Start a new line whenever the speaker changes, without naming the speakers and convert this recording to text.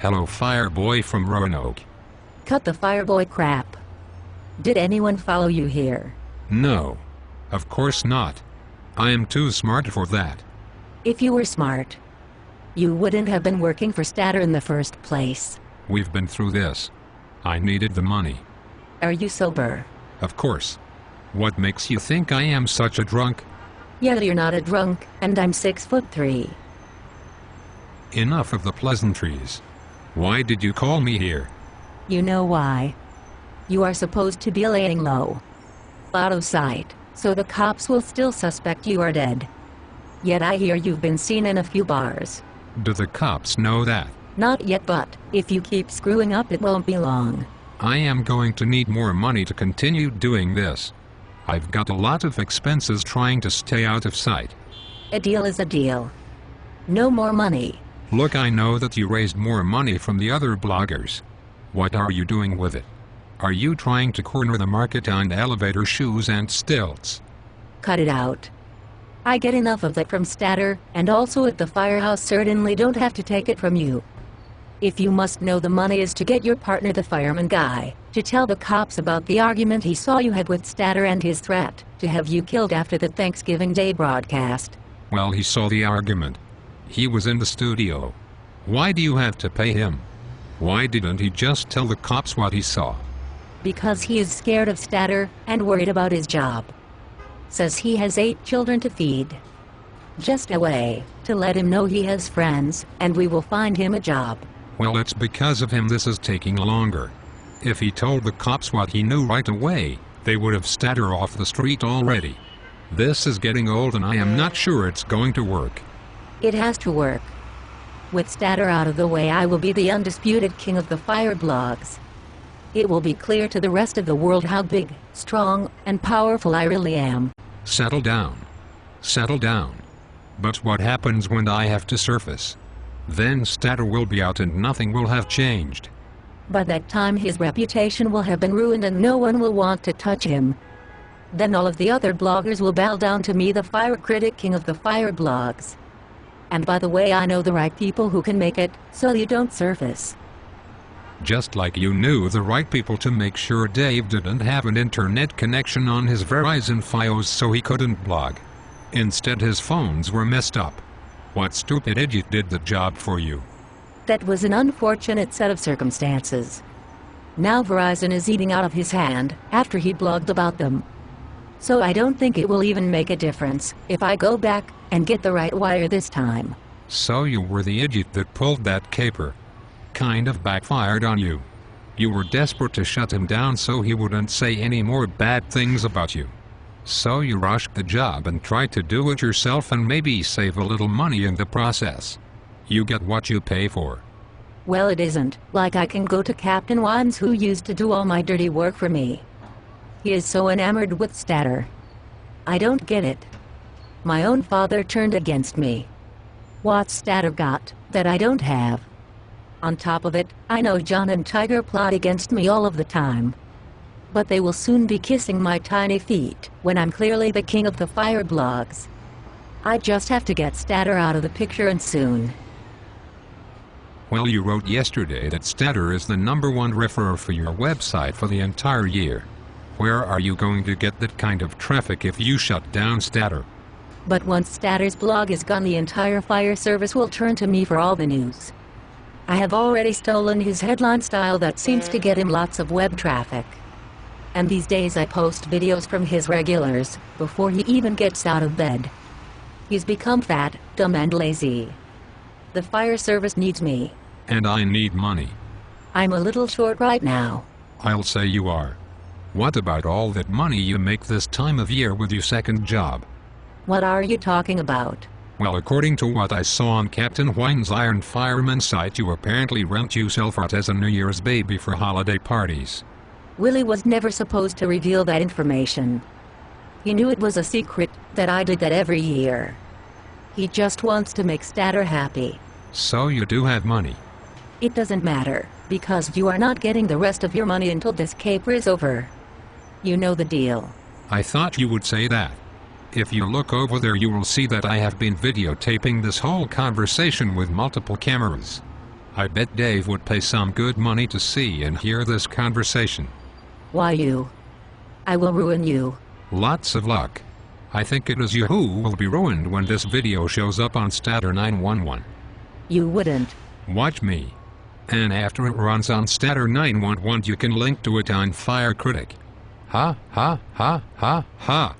Hello, Fireboy from Roanoke.
Cut the Fireboy crap. Did anyone follow you here?
No. Of course not. I am too smart for that.
If you were smart, you wouldn't have been working for Statter in the first place.
We've been through this. I needed the money.
Are you sober?
Of course. What makes you think I am such a drunk?
Yeah, you're not a drunk, and I'm 6'3".
Enough of the pleasantries. Why did you call me here?
You know why. You are supposed to be laying low, out of sight, so the cops will still suspect you are dead. Yet I hear you've been seen in a few bars.
Do the cops know that?
Not yet, but if you keep screwing up it won't be long.
I am going to need more money to continue doing this. I've got a lot of expenses trying to stay out of sight.
A deal is a deal. No more money.
Look, I know that you raised more money from the other bloggers. What are you doing with it? Are you trying to corner the market on elevator shoes and stilts?
Cut it out. I get enough of that from Statter, and also at the firehouse certainly don't have to take it from you. If you must know, the money is to get your partner, the fireman guy, to tell the cops about the argument he saw you had with Statter and his threat to have you killed after the Thanksgiving Day broadcast.
Well, he saw the argument. He was in the studio. Why do you have to pay him? Why didn't he just tell the cops what he saw?
Because he is scared of Statter and worried about his job. Says he has 8 children to feed. Just a way to let him know he has friends, and we will find him a job.
Well, it's because of him this is taking longer. If he told the cops what he knew right away, they would have Statter off the street already. This is getting old and I am not sure it's going to work.
It has to work. With Statter out of the way, I will be the undisputed king of the fire blogs. It will be clear to the rest of the world how big, strong, and powerful I really am.
Settle down. Settle down. But what happens when I have to surface? Then Statter will be out and nothing will have changed.
By that time his reputation will have been ruined and no one will want to touch him. Then all of the other bloggers will bow down to me, the fire critic king of the fire blogs. And by the way, I know the right people who can make it, so you don't surface.
Just like you knew the right people to make sure Dave didn't have an internet connection on his Verizon Fios so he couldn't blog. Instead his phones were messed up. What stupid idiot did the job for you?
That was an unfortunate set of circumstances. Now Verizon is eating out of his hand after he blogged about them. So I don't think it will even make a difference if I go back and get the right wire this time.
So you were the idiot that pulled that caper. Kind of backfired on you. You were desperate to shut him down so he wouldn't say any more bad things about you. So you rushed the job and tried to do it yourself and maybe save a little money in the process. You get what you pay for.
Well, it isn't like I can go to Captain Wines, who used to do all my dirty work for me. He is so enamored with Statter. I don't get it. My own father turned against me. What's Statter got that I don't have? On top of it, I know John and Tiger plot against me all of the time. But they will soon be kissing my tiny feet when I'm clearly the king of the fire blogs. I just have to get Statter out of the picture, and soon.
Well, you wrote yesterday that Statter is the #1 referrer for your website for the entire year. Where are you going to get that kind of traffic if you shut down Statter?
But once Statter's blog is gone, the entire fire service will turn to me for all the news. I have already stolen his headline style that seems to get him lots of web traffic. And these days I post videos from his regulars before he even gets out of bed. He's become fat, dumb, and lazy. The fire service needs me.
And I need money.
I'm a little short right now.
I'll say you are. What about all that money you make this time of year with your second job?
What are you talking about?
Well, according to what I saw on Captain Wine's Iron Fireman site, you apparently rent yourself out as a New Year's baby for holiday parties.
Willie was never supposed to reveal that information. He knew it was a secret that I did that every year. He just wants to make Statter happy.
So you do have money.
It doesn't matter, because you are not getting the rest of your money until this caper is over. You know the deal.
I thought you would say that. If you look over there, you will see that I have been videotaping this whole conversation with multiple cameras. I bet Dave would pay some good money to see and hear this conversation.
Why you? I will ruin you.
Lots of luck. I think it is you who will be ruined when this video shows up on Statter 911.
You wouldn't.
Watch me. And after it runs on Statter 911 you can link to it on Fire Critic. Ha ha ha ha ha.